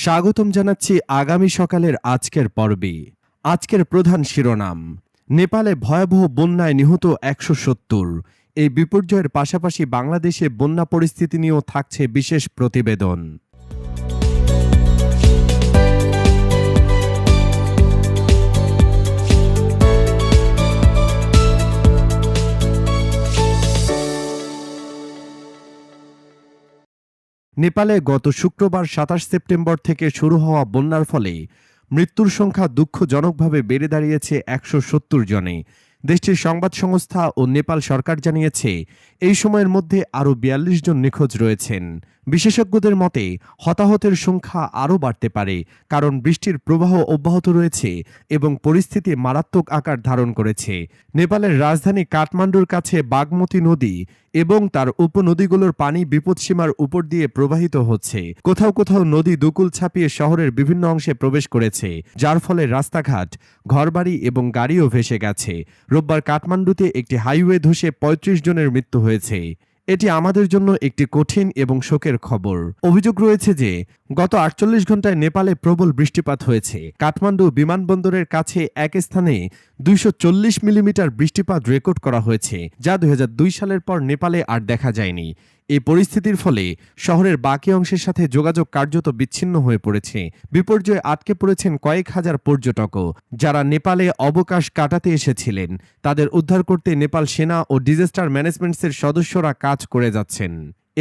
স্বাগতম জানাচ্ছি আগামী সকালের আজকের পর্বে। আজকের প্রধান শিরোনাম: নেপালে ভয়াবহ বন্যায় নিহত ১৭০। এই বিপর্যয়ের পাশাপাশি বাংলাদেশে বন্যা পরিস্থিতি নিয়েও থাকছে বিশেষ প্রতিবেদন। নেপালে গত শুক্রবার ২৭ সেপ্টেম্বর থেকে শুরু হওয়া বন্যার ফলে মৃত্যুর সংখ্যা দুঃখজনকভাবে বেড়ে দাঁড়িয়েছে ১৭০ জনে। দেশটির সংবাদ সংস্থা ও নেপাল সরকার জানিয়েছে, এই সময়ের মধ্যে আরও ৪২ জন নিখোঁজ রয়েছেন। বিশেষজ্ঞদের মতে হতাহতের সংখ্যা আরও বাড়তে পারে, কারণ বৃষ্টির প্রবাহ অব্যাহত রয়েছে এবং পরিস্থিতি মারাত্মক আকার ধারণ করেছে। নেপালের রাজধানী কাঠমান্ডুর কাছে বাগমতী নদী এবং তার উপনদীগুলোর পানি বিপদসীমার উপর দিয়ে প্রবাহিত হচ্ছে। কোথাও কোথাও নদী দুকুল ছাপিয়ে শহরের বিভিন্ন অংশে প্রবেশ করেছে, যার ফলে রাস্তাঘাট, ঘরবাড়ি এবং গাড়িও ভেসে গেছে। রোববার কাঠমান্ডুতে একটি হাইওয়ে ধসে ৩৫ জনের মৃত্যু হয়েছে। এটি আমাদের জন্য একটি কঠিন এবং শোকের খবর। অভিযোগ রয়েছে যে গত ৪৮ ঘন্টায় নেপালে প্রবল বৃষ্টিপাত হয়েছে। কাঠমান্ডু বিমানবন্দরের কাছে এক স্থানে ২৪০ মিলিমিটার বৃষ্টিপাত রেকর্ড করা হয়েছে, যা ২০০২ সালের পর নেপালে আর দেখা যায়নি। এই পরিস্থিতির ফলে শহরের বাকি অংশের সাথে যোগাযোগ কার্যত বিচ্ছিন্ন হয়ে পড়েছে। বিপর্যয়ে আটকে পড়েছেন কয়েক হাজার পর্যটকও, যারা নেপালে অবকাশ কাটাতে এসেছিলেন। তাদের উদ্ধার করতে নেপাল সেনা ও ডিজাস্টার ম্যানেজমেন্টসের সদস্যরা কাজ করে যাচ্ছেন।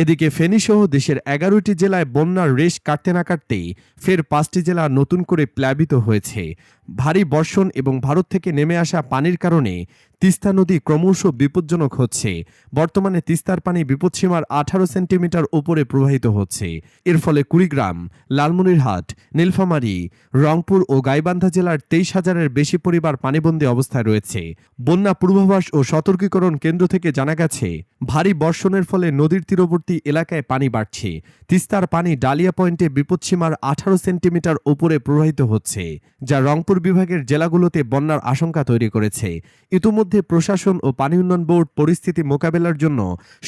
এদিকে ফেনীসহ দেশের ১১টি জেলায় বন্যার রেশ কাটতে না কাটতেই ফের ৫টি জেলা নতুন করে প্লাবিত হয়েছে। ভারী বর্ষণ এবং ভারত থেকে নেমে আসা পানির কারণে তিস্তা নদী ক্রমশ বিপজ্জনক হচ্ছে। বর্তমানে তিস্তার পানি বিপদসীমার ১৮ সেন্টিমিটার উপরে প্রবাহিত হচ্ছে। এর ফলে কুড়িগ্রাম, লালমনিরহাট, নীলফামারী, রংপুর ও গাইবান্ধা জেলার ২৩,০০০-এর বেশি পরিবার পানিবন্দী অবস্থায় রয়েছে। বন্যা পূর্বাভাস ও সতর্কীকরণ কেন্দ্র থেকে জানা গেছে, ভারী বর্ষণের ফলে নদীর তীরবর্তী এলাকায় পানি বাড়ছে। তিস্তার পানি ডালিয়া পয়েন্টে বিপদসীমার ১৮ সেন্টিমিটার উপরে প্রবাহিত হচ্ছে, যা রংপুর বিভাগের জেলাগুলোতে বন্যার আশঙ্কা তৈরি করেছে। ইতিমধ্যে প্রশাসন ও পানি উন্নয়ন বোর্ড পরিস্থিতি মোকাবেলার জন্য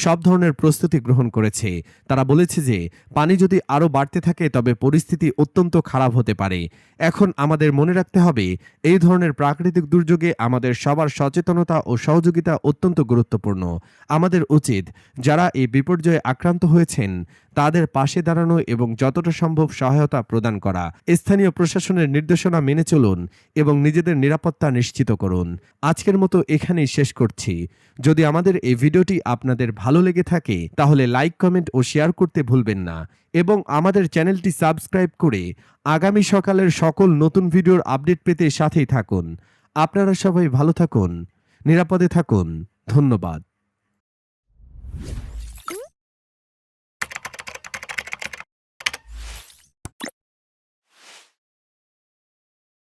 সব ধরনের প্রস্তুতি গ্রহণ করেছে। তারা বলেছে যে পানি যদি আরও বাড়তে থাকে তবে পরিস্থিতি অত্যন্ত খারাপ হতে পারে। এখন আমাদের মনে রাখতে হবে, এই ধরনের প্রাকৃতিক দুর্যোগে আমাদের সবার সচেতনতা ও সহযোগিতা অত্যন্ত গুরুত্বপূর্ণ। আমাদের উচিত যারা এই বিপর্যয়ে আক্রান্ত হয়েছেন তাদের পাশে দাঁড়ানো এবং যতটা সম্ভব সহায়তা প্রদান করা। স্থানীয় প্রশাসনের নির্দেশনা মেনে চলুন এবং নিজেদের নিরাপত্তা নিশ্চিত করুন। আজকের মতো এখানেই শেষ করছি। যদি আমাদের এই ভিডিওটি আপনাদের ভালো লেগে থাকে তাহলে লাইক, কমেন্ট ও শেয়ার করতে ভুলবেন না এবং আমাদের চ্যানেলটি সাবস্ক্রাইব করে আগামী সকালের সকল নতুন ভিডিওর আপডেট পেতে সাথেই থাকুন। আপনারা সবাই ভালো থাকুন, নিরাপদে থাকুন। ধন্যবাদ।